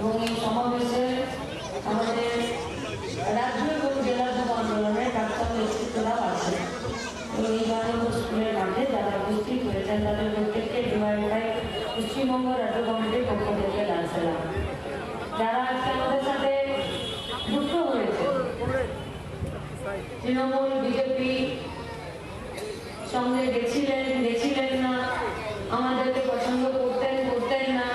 এবং এই সমাবেশে আমাদের রাজ্য এবং জেলা যুব আন্দোলনের প্রাক্তন নেতৃত্বরাও আছে। এবং এই গানন্দ স্কুলের মাঠে যারা উপস্থিত হয়েছেন তাদের প্রত্যেককে ডিওয়াইএফআই পশ্চিমবঙ্গ রাজ্য কমিটির পক্ষ থেকে জানাচ্ছিলাম। যারা আজকে আমাদের সাথে যুক্ত হয়েছে, তৃণমূল বিজেপি সঙ্গে গেছিলেন না, আমাদেরকে পছন্দ করতেন না,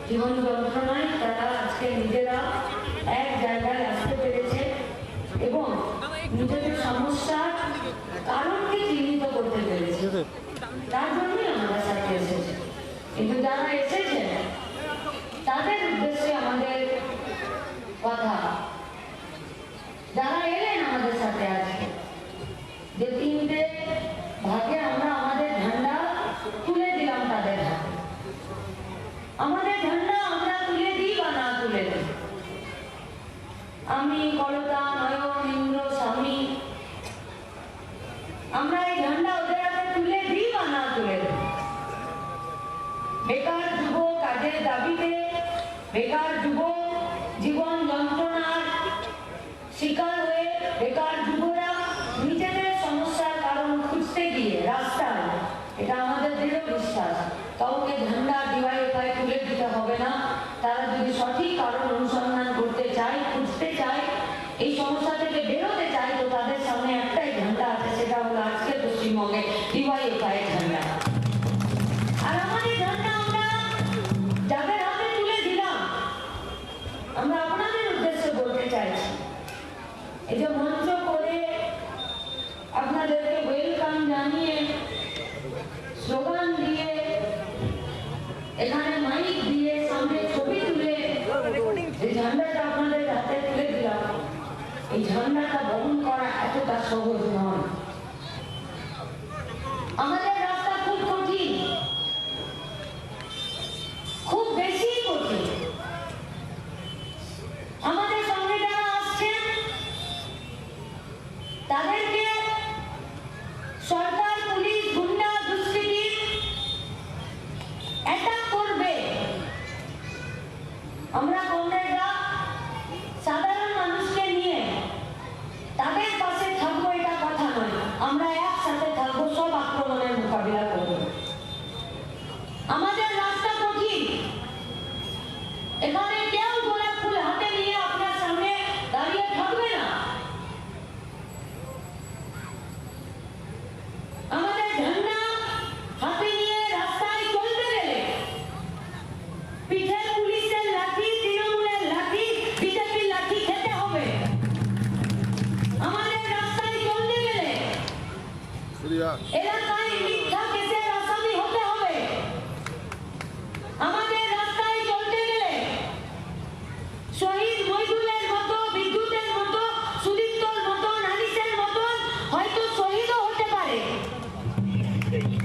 জীবন যন্ত্রণায় তারা আজকে নিজেরা এক জায়গায় আসতে পেরেছে এবং নিজেদের সমস্যার কারণকে চিহ্নিত করতে পেরেছে। তার জন্যই আমাদের সাথে এসেছে। কিন্তু যারা এসেছে তাদের উদ্দেশ্যে আমাদের কথা, যারা এলেন আমাদের সাথে আজকে, যে তিনটে ভাগে আমরা আমাদের ঝান্ডা তুলে দিলাম তাদের হাতে। আমাদের ঝান্ডা আমরা তুলে দিই বা না তুলে দিই, আমি কলতা, নয়ন, ইন্দ্র, স্বামী, আমরা এই ঝান্ডা ওদের হাতে তুলে দিই বা না তুলে দিই। বেকার যুবক কাজের দাবিতে, বেকার যুবক জীবন যন্ত্রণার শিকার হয়ে, বেকার যুবরা নিজেদের সমস্যার কারণ খুঁজতে গিয়ে রাস্তায়, এটা আমাদের দৃঢ় বিশ্বাস কাউকে ঝান্ডা ডিওয়াইএফআই তুলে দিতে হবে না। তারা যদি সঠিক কারণ অনুসন্ধান করতে চায়, খুঁজতে চায়, এই সমস্যা থেকে বেরোতে চায়, তো তাদের সামনে একটাই ঝান্ডা আছে, সেটা হলো আজকে পশ্চিমবঙ্গে ডিওয়াইএফআই ঝান্ডা। আর আমাদের ঝান্ডা আমরা যাদের হাতে তুলে দিলাম, আমরা আপনাদের উদ্দেশ্যে বলতে চাইছি, এই যে মঞ্চ করে আপনাদেরকে ওয়েলকাম জানিয়ে, স্লোগান দিয়ে, এখানে মাইক দিয়ে, সামনে ছবি তুলে এই ঝান্ডাটা আপনাদের হাতে তুলে দিলাম, এই ঝান্ডাটা বহন করা এতটা সহজ নয়। আমাদের রাস্তা খুব কঠিন, খুব বেশি কঠিন। আমাদের সঙ্গে যারা আসছেন তাদেরকে সরকার, পুলিশ, গুন্ডা, দুষ্কৃতী অ্যাটাক করবে। আমরা কমরেডরা সাধারণ মানুষকে নিয়ে তাদের পাশে থাকবো, এটা কথা নয়। আমরা একসাথে থাকবো, সব আক্রমণের মোকাবিলা করব। আমাদের রাস্তা কঠিন, এখানে কেউ গোলাপ ফুল হাতে নিয়ে আপনার সামনে দাঁড়িয়ে থাকবে না। আমাদের ঝান্ডা হাতে নিয়ে রাস্তায় চলতে গেলে পিঠে পুলিশের লাঠি, তৃণমূলের লাঠি, বিজেপির লাঠি খেতে হবে। আমাদের রাস্তায় চলতে গেলে এলাকায় মিথ্যা কেসের আসামি হতে হবে। আমাদের রাস্তায় চলতে গেলে শহীদ মইদুলের মতো, বিদ্যুতের মতো, সুদীপ্তর মতো, নানিসের মতো হয়তো শহীদও হতে পারে।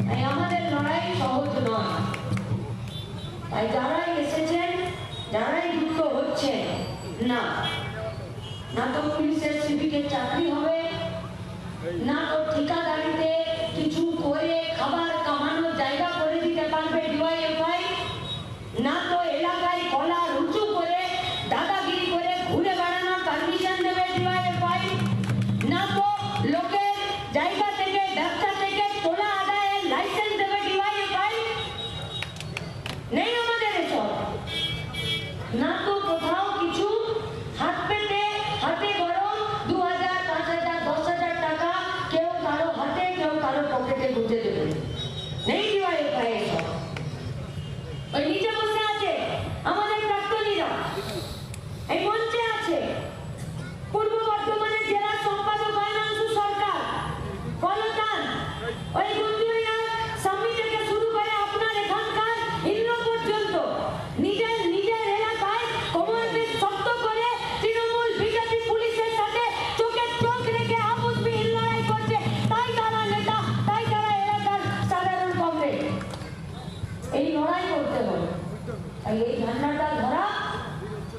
তাই আমাদের লড়াই সহজ নয়। তাই যারাই এসেছেন, যারাই যুক্ত হচ্ছে, না তো পুলিশের সিভিকের চাকরি হবে, না তো ঠিকাদারিতে কিছু করে খাবার কামানোর জায়গা করে দিতে পারবে ডিওয়াইএফআই, না তো এলাকায় কলার উঁচু করে দাদাগিরি করে ঘুরে বেড়ানোর পারমিশন দেবে ডিওয়াইএফআই, না তো লোকের জায়গা থেকে, ব্যবসা থেকে তোলা আদায়ের লাইসেন্স দেবে ডিওয়াইএফআই। নেই আমাদের এসব। না তো কোথাও কিছু হাত পেতে, হাতে গরম 2000, 5000, 10,000 টাকা কেউ কারো হাতে, কেউ কারো পকেটে গুঁজে দেবে। নেই ডিওয়াইএফআই এসব। ওই নিচে বসে আছে আমাদের প্রাক্তনীরা, এই মঞ্চে আছে পূর্ব বর্ধমানের জেলা সম্পাদক অয়নাংশু সরকার, কলতান, ওই গুন্দিয়া স্বামী থেকে শুরু করে আপনার এখানকার ইন্দ্র পর্যন্ত নিজের এলাকায় কমান্ডে শক্ত করে তৃণমূল, বিজেপি, পুলিশের সাথে চোখে চোখ রেখে আপসবিহীন লড়াই করছে। তাই তারা নেতা, তাই তারা এলাকার সাধারণ কমরেড। এই লড়াই করতে হবে। তাই এই ঝান্ডাটা ধরা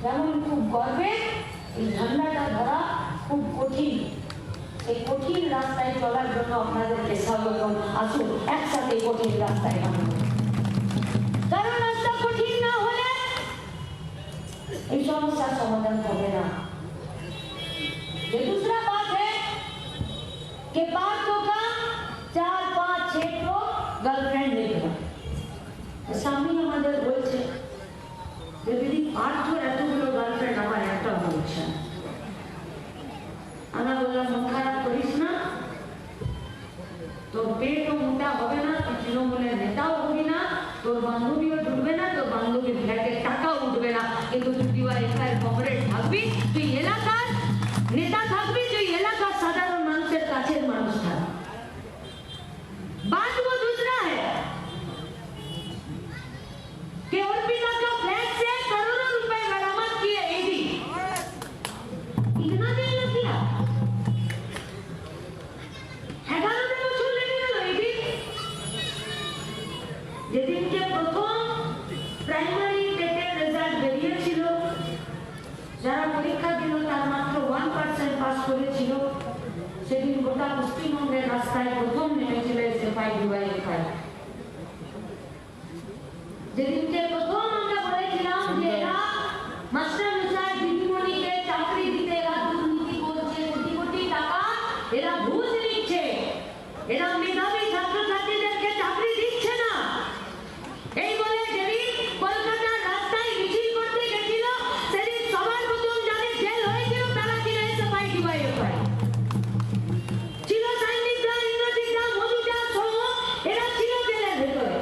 যেমন খুব গর্বের, এই ঝান্ডাটা ধরা খুব কঠিন। এই কঠিন রাস্তায় চলার জন্য আপনাদেরকে স্বাগতম। আসুন একসাথে কঠিন রাস্তায় নামব। কারণ রাস্তা কঠিন না হলে এই সমস্যার সমাধান হবে না। ये दूसरा बात है कि पार्थों का 4, 5, 6 तो गर्लफ्रेंड निकला। স্বামী আমাদের বলছে যে দিদি পার্থর এতগুলো গার্লফ্রেন্ড আমার একটা বলছে। আমরা বললাম মন খারাপ করিস না, তোর পেটও মোটা হবে না, তুই তৃণমূলের নেতাও হবি না, তোর বান্ধবীও ঢুকবে না, তোর বান্ধবীর ফ্ল্যাটের টাকাও উঠবে না, কিন্তু তুই ডিওয়াইএফআই কমরেড থাকবি, তুই এলাকার নেতা থাকবি, তুই এলাকার সাধারণ মানুষের কাছের মানুষ থাকবি। बात वो दूसरा है कि अर्पिता का फ्लैट से करोड़ों रुपए बरामद किए ईडी। इतना देर लग गया, 11 বছর লেগে গেল ईडी। যেদিনকে প্রথম প্রাইমারি টেটের রেজাল্ট বেরিয়েছিল, যারা পরীক্ষা দিল তার মাত্র 1% পাস করেছিল, সেদিন গোটা পশ্চিমবঙ্গের রাস্তায় প্রথম নেমেছিল এসএফআই ডিওয়াইএফআই। যেদিনকে প্রথম আমরা বলেছিলাম যে এরা মাস্টার মশাই দিদিমণিকে চাকরি দিতে এরা দুর্নীতি করছে, কোটি কোটি টাকা এরা ঘুষ নিচ্ছে, এরা মেধাবী ছাত্রছাত্রীদেরকে চাকরি দিচ্ছে না, এই বলে যেদিন কলকাতার রাস্তায় মিছিল করতে গেছিল, সেদিন সবার প্রথম যাদের জেল হয়েছিল তারা ছিল এসএফআই ডিওয়াইএফআই। ছিল সাইনিকরা, ইন্দ্রজিৎরা, মধুজা সহ এরা ছিল জেলের ভেতরে।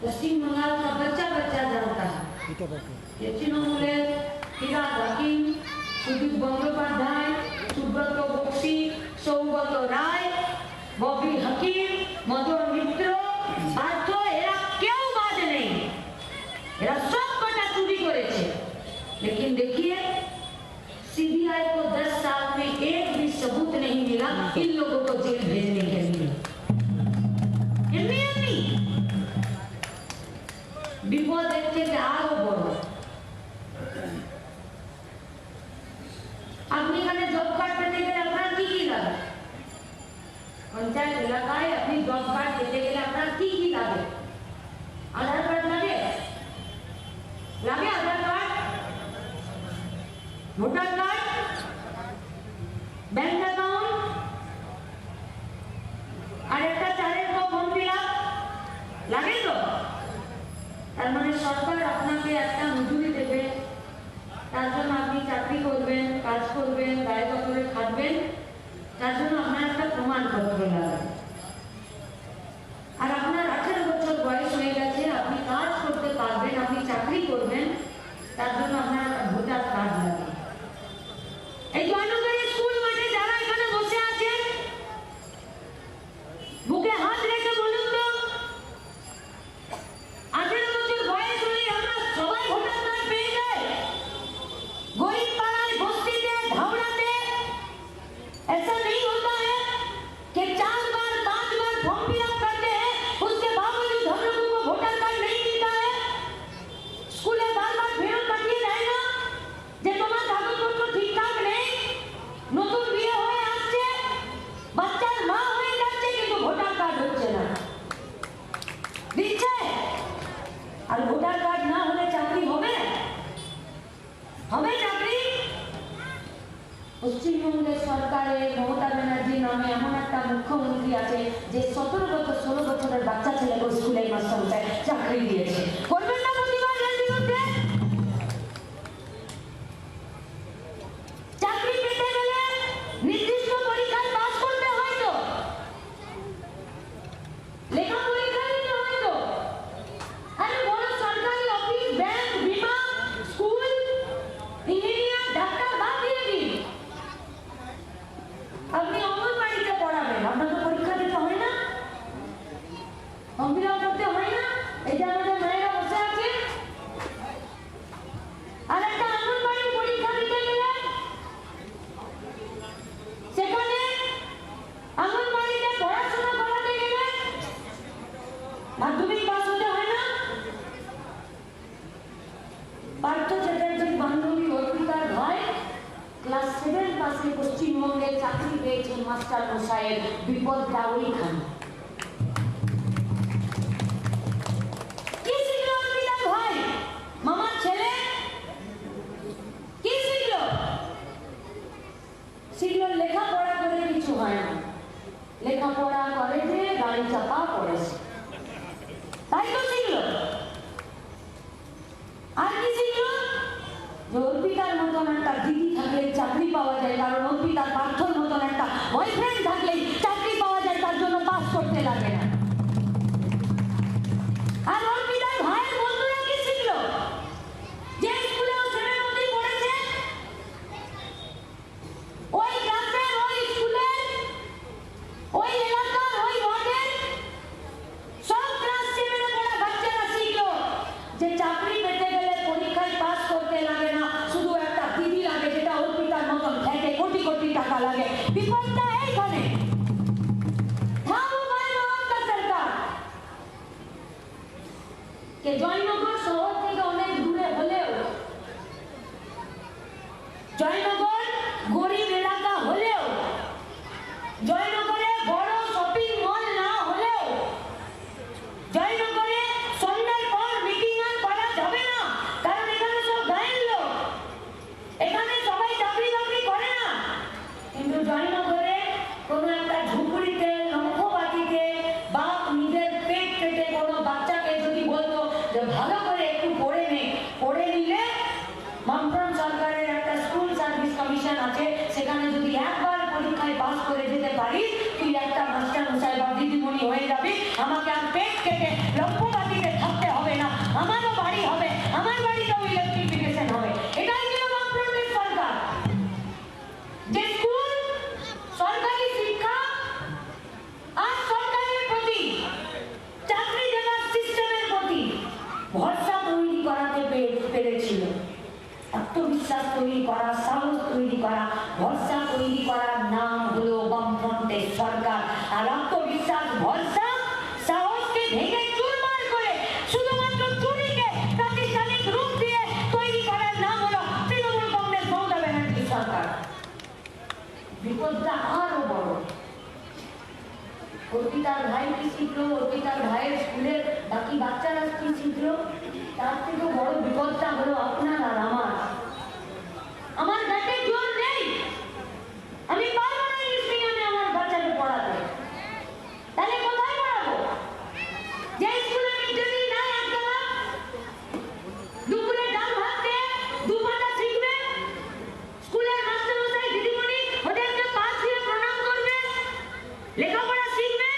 पश्चिम बंगाल का बच्चा बच्चा जानता है ये तृणमूलेर फिराद हाकिम, सुदीप बंदोपाध्याय, सुब्रत बक्सी, सौगत राय, बबी हकीम, मदन मित्र, पार्थ, एरा क्यों बात नहीं, एरा सब कटा चोरी करेছে। लेकिन देखिए सीबीआई को 10 साल में एक भी सबूत नहीं मिला इन लोगों को जेल भेजने के लिए। বিপদ দেখতে আরো বড়। আপনি এখানে জব কার্ড পেতে গেলে আপনার কি কি লাগে? পঞ্চায়েত এলাকায় আপনি জব কার্ড পেতে গেলে আপনার কি কি লাগে? আধার কার্ড লাগে? লাগে Aadhaar card, voter card, bank account, আর একটা 4 ফর্ম ফিল আপ লাগে তো? তার মানে সরকার আপনাকে একটা মজুরি দেবে, তার জন্য আপনি চাকরি করবেন, কাজ করবেন, গায়ে বছরে খাটবেন, তার জন্য আপনার একটা প্রমাণপত্র লাগবে। আর আপনার 18 বছর বয়স হয়ে গেছে, আপনি কাজ করতে পারবেন, আপনি চাকরি করবেন, তার জন্য আপনার একটা ভোটার কার্ড লাগবে। এই জয়নগরের স্কুল মাঠে যারা এখানে বসে আছেন, বুকে হাত রেখে বলুন তো, 18 বছর বয়স হলে আমরা সবাই ভোটার কার্ড পেয়ে যাই? गरीब पाड़ाय बस्ती में ढावड़ाते ऐसा नहीं होता है कि 4 बार 5 बार फॉर्म फिल अप करते हैं, उसके बावजूद हम लोगों को वोटर कार्ड नहीं मिलता है। स्कूले बार-बार फेरत पाठिয়ে দেয় না যে তোমার কাগজপত্র ঠিকঠাক নেই, নতুন বিয়ে হয়ে আসছে, বাচ্চার মা হয়ে যাচ্ছে, কিন্তু ভোটার কার্ড হচ্ছে না। দিচ্ছে, আর ভোটার কার্ড না হলে চাকরি হবে? হবে চাকরি? পশ্চিমবঙ্গের সরকারের মমতা ব্যানার্জি নামে এমন একটা মুখ্যমন্ত্রী আছে যে 17 বছর 16 বছরের বাচ্চা ছেলেকে স্কুলে মাস্টার চাকরি দিয়েছে। করবেন না প্রতিবাদ এর বিরুদ্ধে? চাকরি পেতে গেলে নির্দিষ্ট পরীক্ষায় পাস করতে হয় তো, লেখা পরীক্ষা দিতে হয় তো। আরে বড় সরকারি অফিস, ব্যাংক, বিমা, স্কুল, ইঞ্জিনিয়ার, ডাক্তার বাদ দিয়ে দিন। আপনি অঙ্গনবাড়িতে পড়াবেন, আপনার তো পরীক্ষা দিতে হয় না, ফর্ম ফিল আপ করতে হয় না? এই যে আমাদের মায়েরা বসে আছে, আর একটা অঙ্গনবাড়ির পরীক্ষা দিতে গেলে সেখানে অঙ্গনবাড়িতে পড়াশোনা করাতে গেলে মাধ্যমিক পাস হতে হয় না? পার্থ চ্যাটার্জির বান্ধবী অর্পিতার ভাই ক্লাস 7 পাসে পশ্চিমবঙ্গে চাকরি পেয়েছেন মাস্টার মশাইয়ের, বিপদটা ওইখানে। কি শিখলো অর্পিতার ভাই? মা লেখাপড়া করে যে গাড়ি চাপা পড়েছে, তাই তো শিখলো। আর কি শিখলো? যে অর্পিতার মতন একটা দিদি থাকলে চাকরি পাওয়া যায়, কারণ অর্পিতার পার্থর মতন একটা বয়ফ্রেন্ড থাকলে চাকরি পাওয়া যায়, তার জন্য পাস করতে লাগে না। আর অর্পিতার ভাইয়ের বন্ধুরা কি শিখলো? যে স্কুলে ও ছেলের মধ্যেই পড়েছে, ওই ক্লাসের, ওই স্কুলের, ওই এলাকার, ওই ওয়ার্ডের সব ক্লাস 7 এ পড়া বাচ্চারা শিখলো যে চাকরি পেতে গেলে পরীক্ষায় পাস করতে লাগে না, শুধু একটা দিদি লাগে, যেটা অর্পিতার মতন খেটে কোটি কোটি টাকা লাগে। বিপদটা এইখানে। সরকার কে জয়নগর শহর থেকে অনেক দূরে হলেও, জয়নগর গরিব এলাকা হলেও, জয়নগরে বড় শপিং মল না হলেও, জয়নগরে সন্ধ্যার পর মিটিং আর করা যাবে না, কারণ এখানে সব গায়ের লোক, এখানে সবাই চাকরি বাকরি করে না। কিন্তু জয়নগরে কোনো একটা ঝুপড়িতে, লম্ফবাটিতে বাপ নিজের পেট কেটে কোনো বাচ্চাকে যদি বলতো যে ভালো করে একটু পড়ে নে, পড়ে নিলে মন্ত্রণ সরকারের একটা স্কুল সার্ভিস কমিশন আছে, সেখানে যদি একবার পরীক্ষায় পাস করে যেতে পারিস, তুই একটা মাস্টার মশাই বা দিদিমণি হয়ে যাবি, আমাকে আর পেট কেটে লম্ফবাটিতে থাকতে হবে না, আমারও বাড়ি হবে, আমার বাড়িতেও ইলেকট্রিফিকেশন হবে। এটাই ছিল মন্ত্রণের সরকার। যে স্কুল, সরকারি শিক্ষা আর সরকারের প্রতি, চাকরি দেওয়ার সিস্টেমের প্রতি ভরসা তৈরি করাতে পেরেছিল, আত্মবিশ্বাস তৈরি করা, সাহস তৈরি করা, ভরসা তৈরি করার নাম হলো বামফ্রন্টের সরকার। আর আত্মবিশ্বাস, ভরসা, সাহসকে ভেঙে চুরমার করে শুধুমাত্র চুরিকে প্রাতিষ্ঠানিক রূপ দিয়ে তৈরি করার নাম হলো তৃণমূল কংগ্রেস মমতা ব্যানার্জির সরকার। বিপদটা আরো বড়। অর্পিতার ভাই কি শিখলো, অর্পিতার ভাইয়ের স্কুলের বাকি বাচ্চারা কি শিখলো, তার থেকে বড় বিপদটা হলো আপনার আর আমার। আমার গাতে জোর নেই, আমি পারবো না ইংলিশ মিডিয়ামে আমার বাচ্চাকে পড়াতে, তাহলে কোথায় পড়াবো? যে স্কুলে মিড-ডে-মিল নাই, একদম দুপুরে ডাল ভাত দিয়ে দুপাটা শিখবে, স্কুলের মাস্টারমশাই দিদিমণি ওদেরকে পা ছুঁয়ে প্রণাম করবে, লেখাপড়া শিখবে।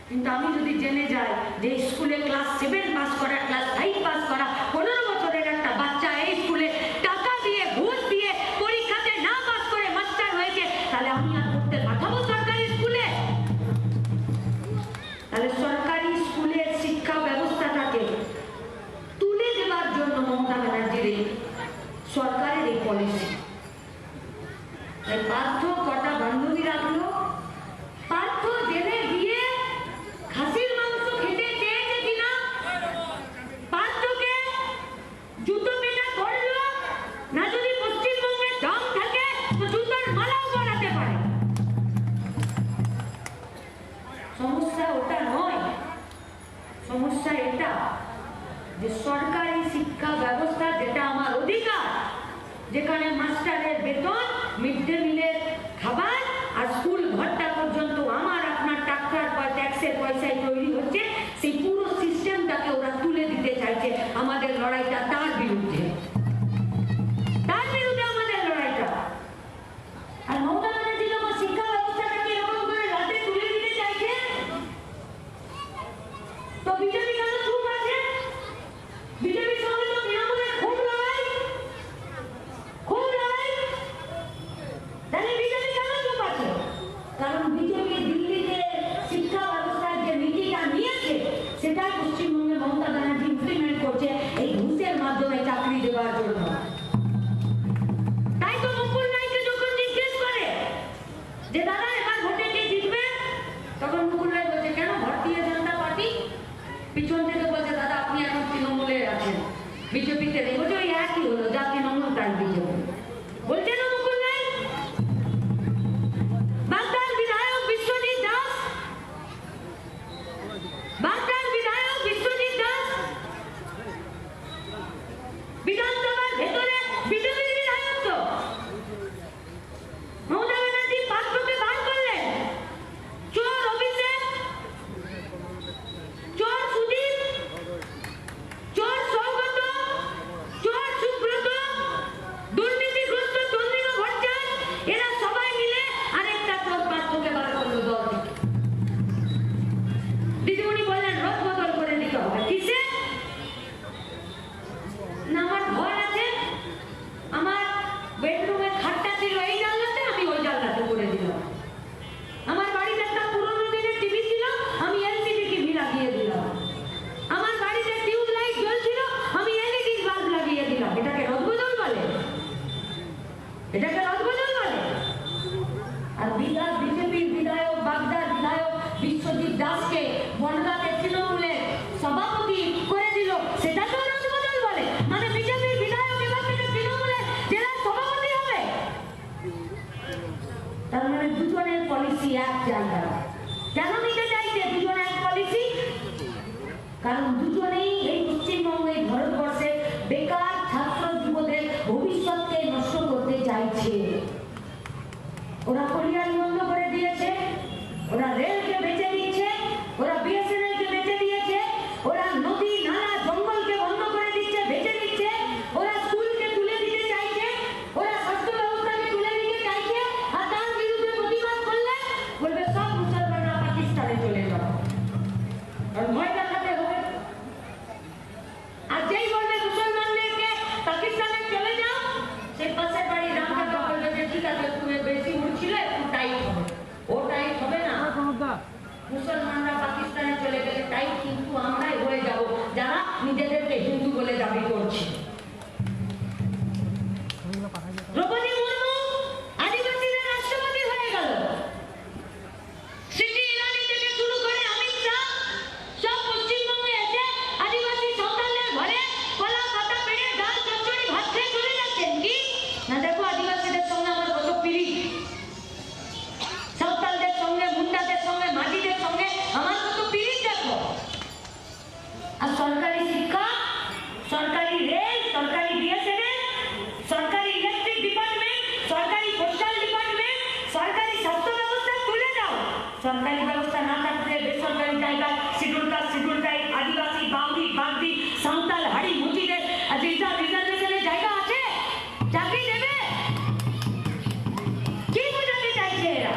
কিন্তু আমি যদি জেনে যাই যে স্কুলে ক্লাস 7 পাস করা, ক্লাস 5 পাস করা 15 বছরের একটা বাচ্চা এই স্কুলে টাকা দিয়ে, ঘুষ দিয়ে পরীক্ষাতে না পাস করে মাস্টার হয়েছে, তাহলে আমি আর পড়তে পাঠাবো সরকারি স্কুলে? তাহলে সরকারি স্কুলের শিক্ষা ব্যবস্থাটাকে তুলে দেওয়ার জন্য মমতা ব্যানার্জির এই সরকারের এই পলিসি। পার্থ কটা বান্ধবী রাখলো, পার্থ জেলে গিয়ে খাসির মাংস খেতে চেয়েছে কিনা, পার্থকে জুতো পেটা করলো না, যদি পশ্চিমবঙ্গের দাম থাকে তো জুতোর মালাও বানাতে পারে। সমস্যা ওটা নয়, সমস্যা এটা যে সরকারি শিক্ষা ব্যবস্থা, যেটা আমার অধিকার, যেখানে মাস্টারের বেতন, মিড-ডে-মিলের খাবার আর স্কুল ঘরটা পর্যন্ত আমার আপনার টাকার বা ট্যাক্সের পয়সায় তৈরি হচ্ছে, সেই পুরো সিস্টেমটাকে ওরা তুলে দিতে চাইছে। আমাদের লড়াইটা তার বিরুদ্ধে, তার বিরুদ্ধে আমাদের লড়াইটা। আর মমতা ব্যানার্জি যখন শিক্ষা ব্যবস্থাটাকে এরকম করে রাতে তুলে দিতে চাইছে, তো বিজেপি কেন চুপ আছে? বিজেপির সঙ্গে তো তৃণমূলের খুব লড়াই, খুব লড়াই। তাহলে বিজেপি কেন চুপ আছে? কারণ বিজেপি দিল্লিতে শিক্ষা ব্যবস্থার যে নীতিটা নিয়েছে, সেটা পশ্চিমবঙ্গে মমতা ব্যানার্জি ইমপ্লিমেন্ট করছে এই ঘুষের মাধ্যমে চাকরি দেওয়ার জন্য। তাই তো মুকুল রায়কে যখন জিজ্ঞেস করে যে দাদা এবার ভোটে কে জিতবে, তখন মুকুল রায় বলছে কেন, ভারতীয় জনতা পার্টি? পিছন থেকে বলছে দাদা আপনি এখন তৃণমূলে আছেন, বিজেপিতে নেই। বলছে ওই একই হলো, যা তৃণমূল তাই বিজেপি। বলছে না মুকুল রায়? বাগদার বিধায়ক বিশ্বজিৎ দাস, বাগদার বিধায়ক বিশ্বজিৎ দাস বিধানসভার ভেতরে বিজেপির বিধায়ক। তো মমতা ব্যানার্জি পাত্রকে বার করলেন, চোর এক জায়গায়। কেন নিতে চাইছে দুজন এক পলিসি? কারণ দুজনেই এই পশ্চিমবঙ্গে ভারতবর্ষে বেকার ছাত্র যুবদের ভবিষ্যৎকে নষ্ট করতে চাইছে। ওরা কলিয়ারি বন্ধ করে দিয়েছে, ওরা রেলকে বেঁচে দিচ্ছে, ওরা বিএসএনএল কে বেঁচে দিয়েছে, ওরা নদী নালা জঙ্গলকে বন্ধ করে দিচ্ছে, বেঁচে দিচ্ছে, ওরা স্কুলকে তুলে দিতে চাইছে, ওরা স্বাস্থ্য ব্যবস্থাকে তুলে দিতে চাইছে। আর তার বিরুদ্ধে প্রতিবাদ করলে বলবে সব মুসলমানরা পাকিস্তানে চলে যাও, আর ভয় দেখাতে হবে। আর যেই বলবে মুসলমানদেরকে পাকিস্তানে চলে যাও, সেই পাশের বাড়ি রামকে বলবে যে ঠিক আছে তুমি বেশি উঠছিল একটু টাইট হবে। ও টাইট হবে না, মুসলমানরা পাকিস্তানে চলে গেলে টাইট কিন্তু আমরাই হয়ে যাব যারা নিজেদেরকে হিন্দু বলে দাবি করছে। দ্রৌপদী মুর্মু আদিবাসীদের রাষ্ট্রপতি হয়ে গেল। স্মৃতি ইরানি থেকে শুরু করে অমিত শাহ সব পশ্চিমবঙ্গে এসে আদিবাসী সাঁওতালদের ঘরে কলা পাতা পেড়ে ডাল চচ্চড়ি ভাত খেয়ে চলে যাচ্ছেন। কি না দেখো আদিবাসীদের সঙ্গে আমার কত পিড়ি, সাঁওতালদের সঙ্গে, মুন্ডাদের সঙ্গে, মাঝিদের সঙ্গে আমার কত পিড়ি দেখো। আর সরকারি শিক্ষা, সরকারি রেল, সরকারি বিএসএনএল, সরকারি ইলেকট্রিক ডিপার্টমেন্ট, সরকারি পোস্টাল ডিপার্টমেন্ট, সরকারি স্বাস্থ্য ব্যবস্থা তুলে দাও। সরকারি ব্যবস্থা না থাকলে বেসরকারি জায়গায় শিডিউল কাস্ট, শিডিউল ট্রাইব, আদিবাসী, বাউরি, বাগদি, সাঁওতাল, হাড়ি, মুচিদের রিজার্ভেশনের জায়গা আছে? চাকরি দেবে? কি বোঝাতে চাইছে এরা?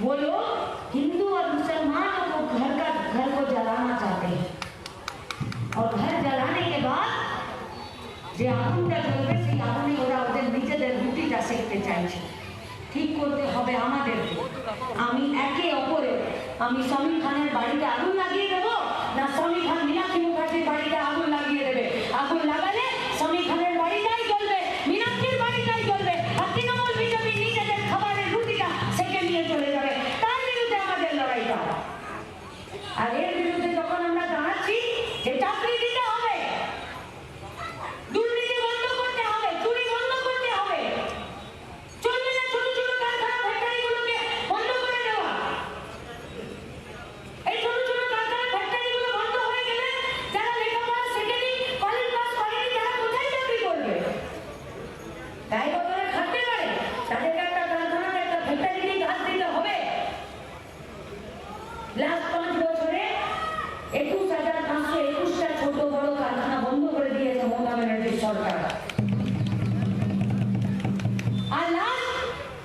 बोलो हिंदू और मुसलमानों को घर को जलाना चाहते हैं, और घर जलाने के बाद যে আগুনটা জ্বলবে সেই আগুনে ওরা ওদের নিজেদের রুটিটা সেঁকতে চাইছে। ঠিক করতে হবে আমাদেরকে। আমি একে অপরে, আমি সমীর খানের বাড়িতে আগুন লাগিয়ে দেবো, না সমীর খান মীনাক্ষী মুখার্জির বাড়িতে আগুন লাগিয়ে দেবে? আগুন লাগালে সমীর খানের বাড়িটাই জ্বলবে, মীনাক্ষীর বাড়িটাই জ্বলবে, আর তৃণমূল বিজেপি নিজেদের খাবারের রুটিটা সেঁকে নিয়ে চলে যাবে। তার বিরুদ্ধে আমাদের লড়াইটা। আর এর বিরুদ্ধে যখন আমরা দাঁড়াচ্ছি যে চাকরি দিতে হবে, দুর্নীতি বন্ধ করতে হবে, চুরি বন্ধ করতে হবে, চলবে না ছোট ছোট কারখানা ফ্যাক্টরিগুলোকে বন্ধ করে দেওয়া। এই ছোট ছোট কারখানা ফ্যাক্টরিগুলো বন্ধ হয়ে গেলে যারা লেখাপড়া শেখেনি, কলেজ পাস করেনি, তারা কোথায় চাকরি করবে? তাই বছরে খাটতে পারে, তাদেরকে একটা কারখানাতে একটা ফ্যাক্টরিতে কাজ দিতে হবে। লাস্ট 5 বছরে 21,521টা ছোট বড় কারখানা বন্ধ করে দিয়েছে মমতা ব্যানার্জির সরকার। আর লাস্ট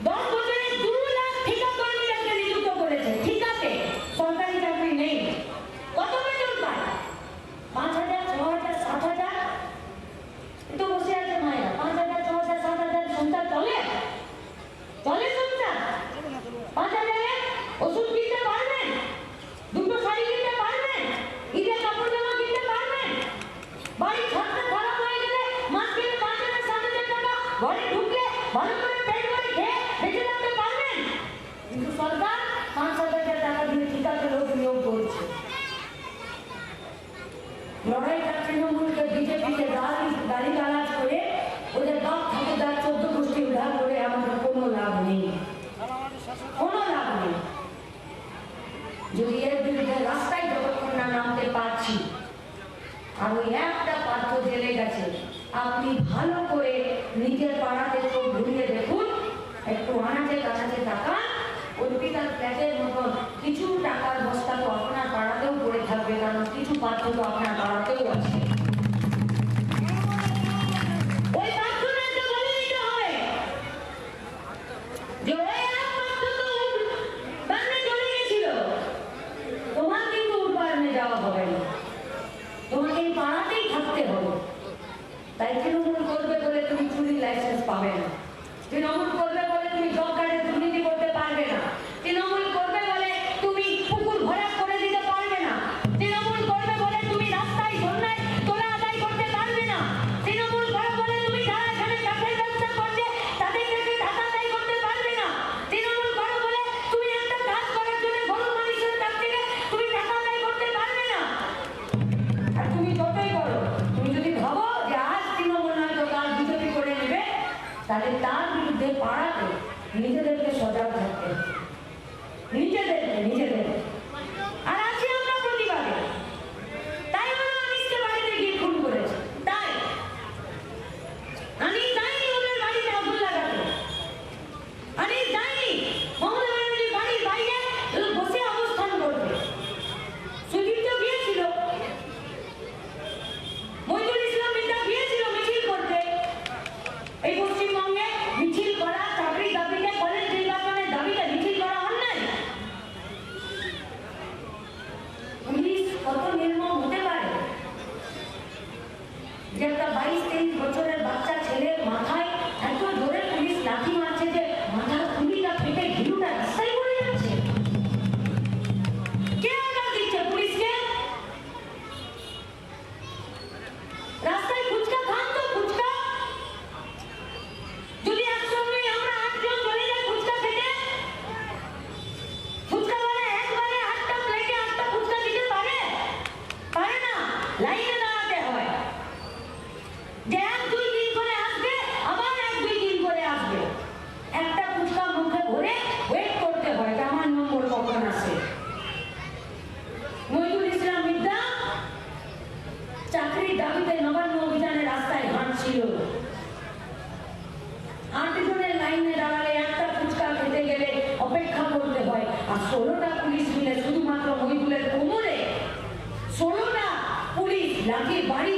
10 বছরে 2 লাখ ঠিকা কর্মীদেরকে নিযুক্ত করেছে। ঠিক আছে, সরকারি চাকরি নেই, কত বেতন পায়? 5,000, 6,000, 7,000? তো বসে আছে মায়েরা, 5,000, 6,000, 7,000 সংসার চলে? চলে সংসার? 5,000 ওষুধ কিনতে পারবেন? দুটো শাড়ি কিনতে পারবেন? ঈদের কাপড় জামা কিনতে পারবেন? বাড়ি ছাদটা খারাপ হয়ে গেলে মাস গেলে 5,000, 7,000 টাকা ঘরে ঢুকলে ভালো করে পেট ভরে খেয়ে বেঁচে থাকতে পারবেন? কিন্তু সরকার 5,000 টাকা দিয়ে ঠিকাতে লোক নিয়োগ করছে। লড়াইটা তৃণমূলকে বিজেপিকে গালি গালাজ করে ওদের বাপ ঠাকুরদার 14 গোষ্ঠী উদ্ধার করে আমাদের কোনো লাভ নেই, কোনো লাভ নেই। যদি এর বিরুদ্ধে রাস্তায় যতক্ষণ না নামতে পারছি, আর ওই একটা পাত্র জেলে গেছে, আপনি ভালো করে নিজের পাড়াতে চোখ ঘুরিয়ে দেখুন, একটু আনাচে কাছাচে টাকা অর্পিতার ফ্ল্যাটের মতন কিছু টাকার বস্তা তো আপনার পাড়াতেও পড়ে থাকবে, কারণ কিছু পাত্র তো আপনার পাড়াতেও আছে। ওই পাত্রদেরকে বলে দিতে হবে যে ওই এক পাত্র তো বাংলা চলে গেছিল, তোমার কিন্তু উৎপাদনে যাওয়া হবে না, তোমাকে এই পাড়াতেই থাকতে হবে। তাই তৃণমূল করবে বলে তুমি চুরির লাইসেন্স পাবে না, তৃণমূল করবে বলে তুমি জব কার্ডে দুর্নীতি করতে পারবে না, তৃণমূল করবে বলে তুমি পুকুর ভরা করে দিতে পারবে না, তৃণমূল করবে বলে তুমি রাস্তায় ধর্নায় তোলা আদায় করতে পারবে না, তৃণমূল করে বলে তুমি যারা এখানে কাঠের ব্যবসা করছে তাদের থেকে টাকা আদায় করতে পারবে না, তৃণমূল করে বলে তুমি একটা কাজ করার জন্য গরুর মানুষের কাছ থেকে তুমি টাকা আদায় করতে পারবে না। আর তুমি যতই করো, তুমি যদি ভাবো যে আজ তৃণমূল নয়তো কাল বিজেপি করে নেবে, তাহলে তার বিরুদ্ধে পাড়াতে নিজেদেরকে সজাগ নিজেদের আর আছি আমরা প্রতিবাদে। তাই ওরা আনিসকে বাড়িতে গিয়ে খুন করেছে। তাই আনিস যায়নি ওদের বাড়িতে আগুন লাগাতে, আনিস যায়নি মমতা ব্যানার্জির বাড়ির বাইরে বসে অবস্থান করতে। সুদীপ্ত গিয়েছিল, মইদুল ইসলাম মির্জা গিয়েছিল মিছিল করতে। এই পশ্চিমবঙ্গে মিছিল করা, চাকরির দাবিতে, কলেজ নির্বাচনের দাবিতে মিছিল করা অন্যায়। পুলিশ কত নির্মম হতে পারে যে একটা 22-23 বছরের বাচ্চা ছেলের মাথায় এত জোরে পুলিশ লাঠি মারছে যে মাথার খুলিটা ফেটে ঘিলুটা রাস্তায় পড়ে যাচ্ছে। কে অর্ডার দিচ্ছে পুলিশকে? রাস্তায় ফুচকা খান তো ফুচকা। যদি একসঙ্গে আমরা 8 জন চলে যাই ফুচকা খেতে, ফুচকাওয়ালা একবারে 8টা প্লেটে 8টা ফুচকা দিতে পারে? পারে না, লাইনে দাঁড়াতে হয়। যে 1-2 দিন করে আসবে, আবার 1-2 দিন করে আসবে। একটা ফুচকা মুখে ভরে ওয়েট করতে হয় যে আমার নম্বর কখন আসে। মইদুল ইসলাম মির্জা চাকরির দাবিতে নবান্ন অভিযানের রাস্তায় হাঁটছিল। 8 জনের লাইনে দাঁড়ালে একটা ফুচকা খেতে গেলে অপেক্ষা করতে হয়। আর 16টা পুলিশ মিলে শুধুমাত্র মইদুলের কোমরে 16টা পুলিশ লাঠি বাড়ি